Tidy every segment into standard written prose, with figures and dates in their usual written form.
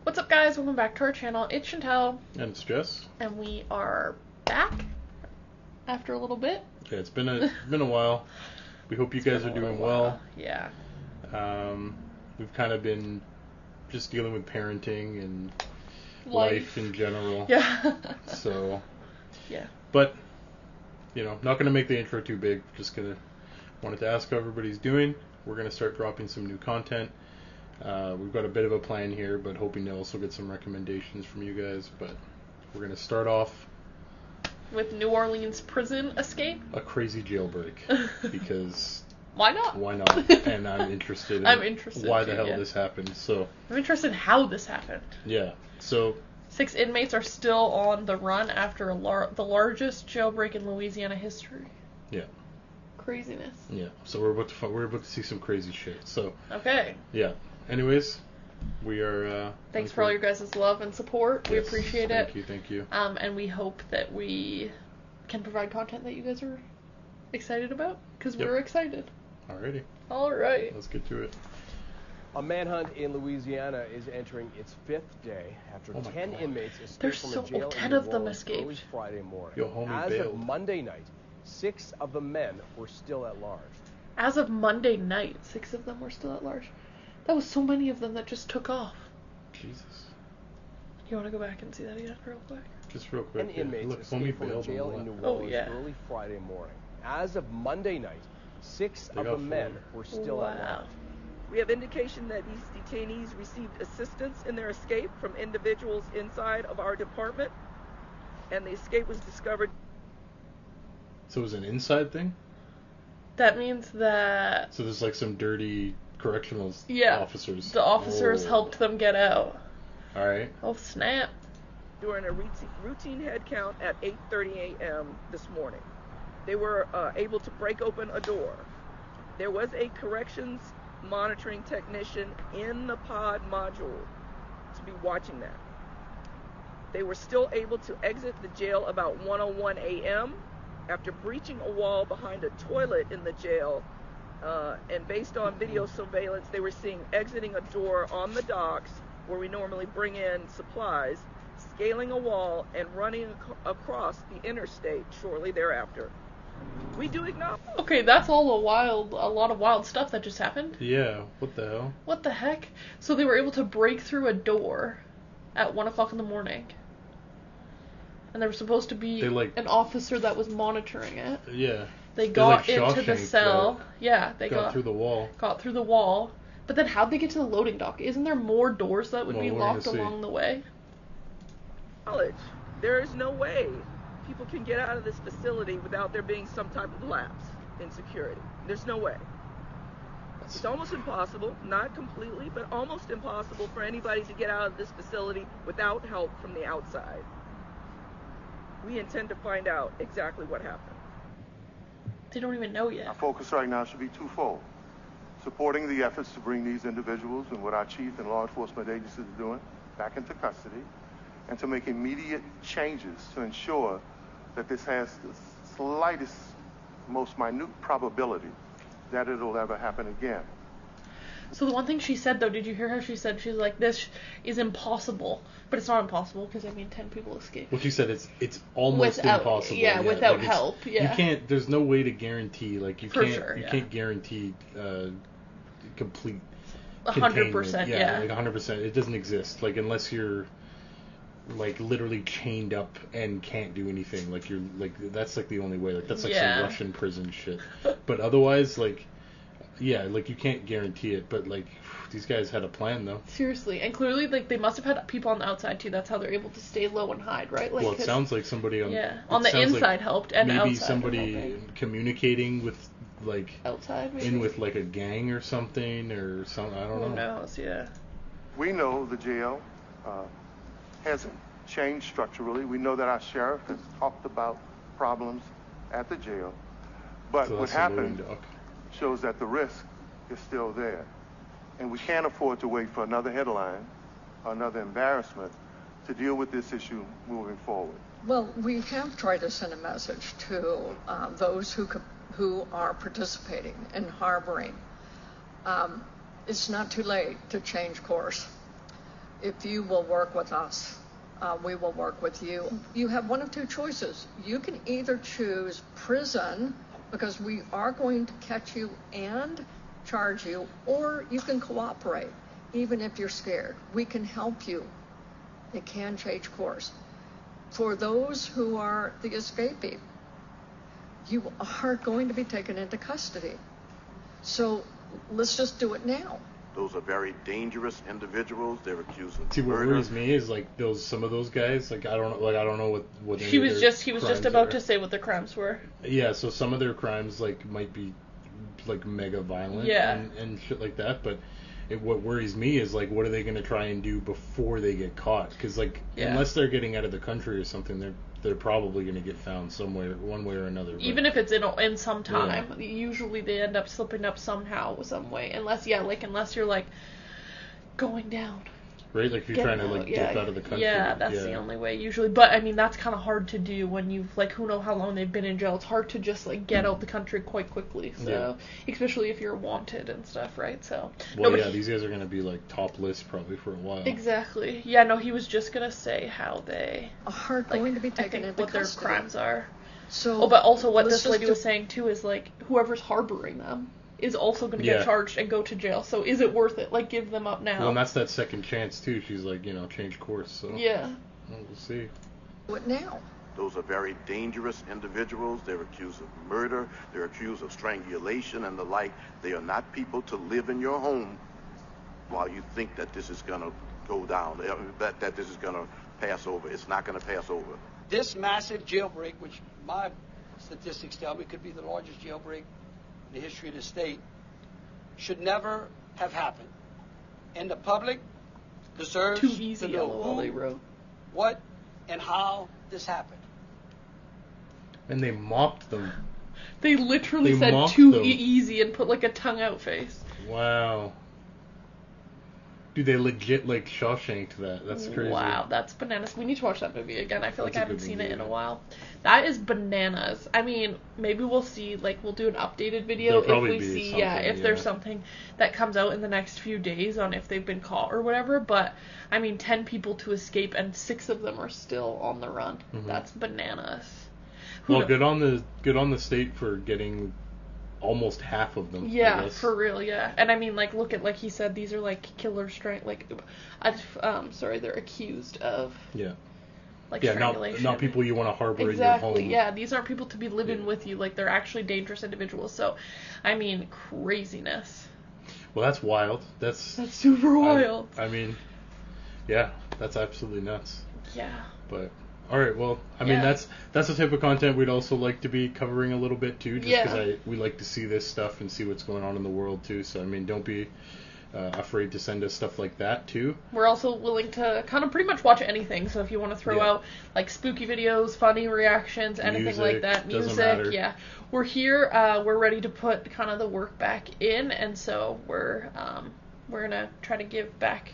What's up, guys? Welcome back to our channel. It's Chantel. And it's Jess. And we are back after a little bit. Yeah, it's been a while. We hope you guys are doing well. Yeah. We've kind of been just dealing with parenting and life in general. Yeah. So. Yeah. But, not going to make the intro too big. Just wanted to ask how everybody's doing. We're going to start dropping some new content. We've got a bit of a plan here, but hoping to also get some recommendations from you guys. But we're going to start off with New Orleans prison escape. A crazy jailbreak. Because why not? Why not? And I'm interested in why the hell this happened. So I'm interested in how this happened. Yeah. So 6 inmates are still on the run after the largest jailbreak in Louisiana history. Yeah. Craziness. Yeah. So we're about to see some crazy shit. So okay. Yeah. Anyways, we are. Thanks for all your guys' love and support. Yes, we appreciate it. Thank you. And we hope that we can provide content that you guys are excited about, because we're excited. Alrighty. Alright. Let's get to it. A manhunt in Louisiana is entering its 5th day after 10 inmates escaped from a jail in New Orleans early Friday morning. As of Monday night, 6 of the men were still at large. As of Monday night, 6 of them were still at large. That was so many of them that just took off. Jesus. You want to go back and see that again real quick? Just real quick. 10 inmates escaped from a jail in New Orleans early Friday morning. As of Monday night, 6 of the men were still at large. We have indication that these detainees received assistance in their escape from individuals inside of our department, and the escape was discovered. So it was an inside thing? That means that... So there's like some dirty correctional officers. The officers helped them get out. Alright. Oh, snap. During a routine head count at 8:30 a.m. this morning, they were able to break open a door. There was a corrections monitoring technician in the pod module to be watching that. They were still able to exit the jail about 1:01 a.m. after breaching a wall behind a toilet in the jail, and based on video surveillance, they were seen exiting a door on the docks where we normally bring in supplies, scaling a wall, and running across the interstate shortly thereafter. We do acknowledge. Okay, that's all a lot of wild stuff that just happened. Yeah, what the hell? What the heck? So they were able to break through a door at 1 o'clock in the morning. And there was supposed to be an officer that was monitoring it. Yeah. They got into the cell. They got through the wall. Got through the wall. But then how'd they get to the loading dock? Isn't there more doors that would be locked along the way? There is no way people can get out of this facility without there being some type of lapse in security. There's no way. It's almost impossible, not completely, but almost impossible for anybody to get out of this facility without help from the outside. We intend to find out exactly what happened. They don't even know yet. Our focus right now should be twofold. Supporting the efforts to bring these individuals and what our chief and law enforcement agencies are doing back into custody, and to make immediate changes to ensure that this has the slightest, most minute probability that it'll ever happen again. So the one thing she said, though, did you hear her? She said, she's like, this is impossible. But it's not impossible, because, 10 people escaped. Well, she said it's almost impossible. Yeah, without help, You can't, there's no way to guarantee, you can't guarantee complete 100%, yeah. 100%. It doesn't exist, unless you're, literally chained up and can't do anything. That's, the only way. That's, some Russian prison shit. But otherwise, you can't guarantee it, but these guys had a plan though. Seriously, and clearly they must have had people on the outside too. That's how they're able to stay low and hide, right? Well, it sounds like somebody on the inside helped, and maybe outside somebody communicating with outside maybe? in with a gang or something or something. I don't know. Who knows? Yeah. We know the jail hasn't changed structurally. We know that our sheriff has talked about problems at the jail, but what happened shows that the risk is still there. And we can't afford to wait for another headline, another embarrassment to deal with this issue moving forward. Well, we have tried to send a message to those who are participating in harboring. It's not too late to change course. if you will work with us, we will work with you. You have one of two choices. You can either choose prison, because we are going to catch you and charge you, or you can cooperate, even if you're scared. We can help you. It can change course. For those who are the escapee, you are going to be taken into custody. So let's just do it now. Those are very dangerous individuals. They're accused of See, what murder. worries me is like some of those guys. Like I don't know what. He was just about to say what the crimes were. Yeah, so some of their crimes like might be like mega violent. Yeah. And shit like that. But what worries me is like what are they going to try and do before they get caught? Because like unless they're getting out of the country or something, they're probably going to get found somewhere, one way or another. Even if it's in some time, usually they end up slipping up somehow, some way. Unless you're like going down. Right, like if you're trying to like get out of the country. Yeah, that's the only way usually. But I mean, that's kind of hard to do when you've like who knows how long they've been in jail. It's hard to just like get out the country quite quickly. So especially if you're wanted and stuff, right? So. Well, these guys are gonna be like top list probably for a while. Exactly. Yeah. No, he was just gonna say how they are going to be taken into what their crimes are. So. But also what this lady was saying too is like whoever's harboring them is also going to get charged and go to jail. So is it worth it? Like, give them up now. Well, and that's that second chance, too. She's like, change course. So yeah. Well, we'll see. What now? Those are very dangerous individuals. They're accused of murder. They're accused of strangulation and the like. They are not people to live in your home while you think that this is going to go down, that this is going to pass over. It's not going to pass over. This massive jailbreak, which my statistics tell me could be the largest jailbreak the history of the state, should never have happened. And the public deserves to know who, what, and how this happened. And they mocked them. They literally said too easy and put like a tongue out face. Wow. Dude, they legit like Shawshanked that. That's crazy. Wow, that's bananas. We need to watch that movie again. I feel like I haven't seen it in a while. That is bananas. I mean, maybe we'll see, like, we'll do an updated video if we see, if there's something that comes out in the next few days on if they've been caught or whatever. But, I mean, 10 people to escape and 6 of them are still on the run. Mm-hmm. That's bananas. Well, good on the state for getting almost half of them. Yeah, for real, yeah. And I mean, like, look at, like he said, these are, like, killer they're accused of, like, strangulation. Not people you want to harbor in your home. Exactly, yeah. These aren't people to be living with you. Like, they're actually dangerous individuals. So, I mean, craziness. Well, that's wild. That's super wild. I mean, yeah, that's absolutely nuts. Yeah. But... all right, well, I mean, that's the type of content we'd also like to be covering a little bit, too, just because we like to see this stuff and see what's going on in the world, too. So, I mean, don't be afraid to send us stuff like that, too. We're also willing to kind of pretty much watch anything, so if you want to throw out, like, spooky videos, funny reactions, anything like that, music, we're here, we're ready to put kind of the work back in, and so we're going to try to give back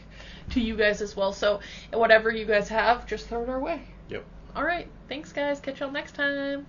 to you guys as well. So, whatever you guys have, just throw it our way. Yep. All right. Thanks, guys. Catch y'all next time.